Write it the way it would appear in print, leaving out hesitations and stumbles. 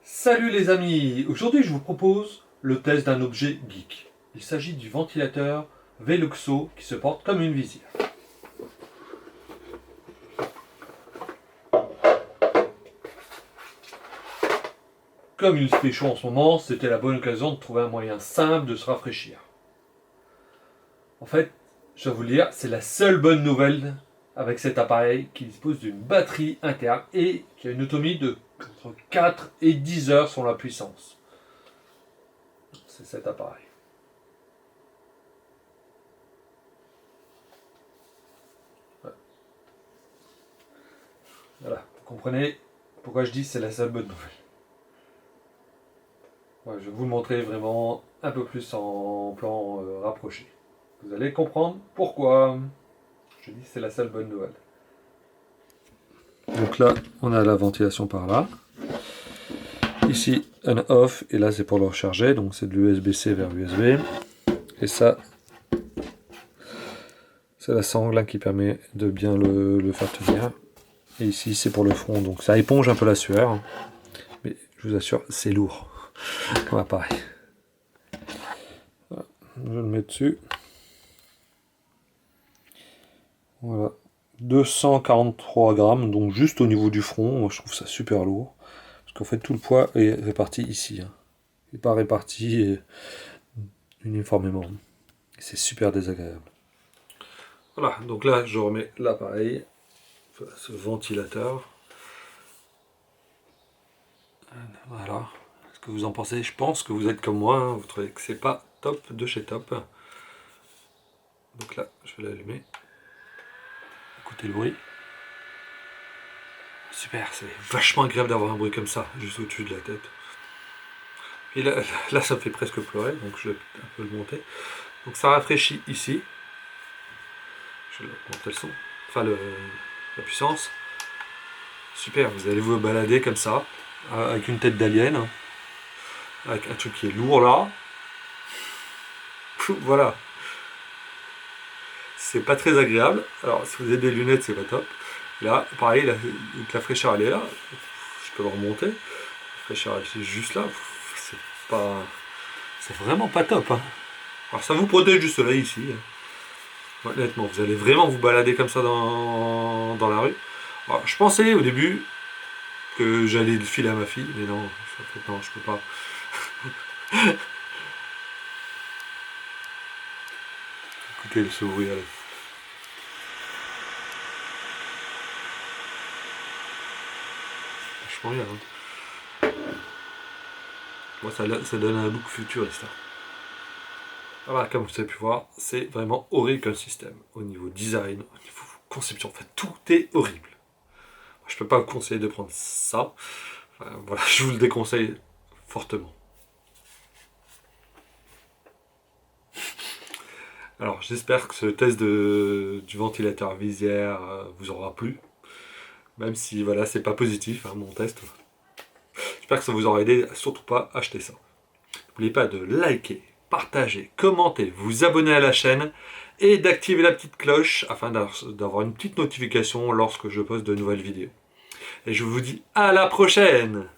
Salut les amis, aujourd'hui je vous propose le test d'un objet geek. Il s'agit du ventilateur Veluxo qui se porte comme une visière. Comme il fait chaud en ce moment, c'était la bonne occasion de trouver un moyen simple de se rafraîchir. En fait, je vais vous le dire, c'est la seule bonne nouvelle avec cet appareil qui dispose d'une batterie interne et qui a une autonomie de entre 4 et 10 heures sur la puissance. C'est cet appareil. Voilà, vous comprenez pourquoi je dis que c'est la seule bonne nouvelle. Ouais, je vais vous le montrer vraiment un peu plus en plan rapproché. Vous allez comprendre pourquoi je dis que c'est la seule bonne nouvelle. Donc là, on a la ventilation par là. Ici, un off, et là c'est pour le recharger, donc c'est de l'USB-C vers USB. Et ça, c'est la sangle qui permet de bien le faire tenir. Et ici, c'est pour le front, donc ça éponge un peu la sueur. Mais je vous assure, c'est lourd comme appareil. Voilà. Je le mets dessus. Voilà. 243 grammes, donc juste au niveau du front. Moi, je trouve ça super lourd. Parce qu'en fait, tout le poids est réparti ici. Il n'est pas réparti uniformément. C'est super désagréable. Voilà, donc là, je remets l'appareil, ce ventilateur. Voilà. Ce que vous en pensez? Je pense que vous êtes comme moi, hein. Vous trouvez que c'est pas top de chez top. Donc là, je vais l'allumer. Écoutez le bruit. Super, c'est vachement agréable d'avoir un bruit comme ça, juste au-dessus de la tête. Et là, ça me fait presque pleurer, donc je vais un peu le monter. Donc ça rafraîchit ici. Je vais monter le son, enfin la puissance. Super, vous allez vous balader comme ça, avec une tête d'alien, hein, avec un truc qui est lourd là. Voilà. C'est pas très agréable. Alors, si vous avez des lunettes, c'est pas top. Là, pareil, la fraîcheur elle est là. Je peux le remonter. La fraîcheur elle est juste là. C'est pas. C'est vraiment pas top. Hein. Alors, ça vous protège du soleil ici. Honnêtement, vous allez vraiment vous balader comme ça dans la rue. Alors, je pensais au début que j'allais le filer à ma fille, mais non, en fait, non, je peux pas. Écoutez ce bruit, allez. Vachement bien, hein. Moi, ça donne un look futuriste. Hein. Voilà, comme vous avez pu voir, c'est vraiment horrible comme système. Au niveau design, au niveau conception, en fait, tout est horrible. Je peux pas vous conseiller de prendre ça. Enfin, voilà, je vous le déconseille fortement. Alors, j'espère que ce test du ventilateur visière vous aura plu. Même si, voilà, c'est pas positif, hein, mon test. J'espère que ça vous aura aidé. Surtout pas acheter ça. N'oubliez pas de liker, partager, commenter, vous abonner à la chaîne et d'activer la petite cloche afin d'avoir une petite notification lorsque je poste de nouvelles vidéos. Et je vous dis à la prochaine!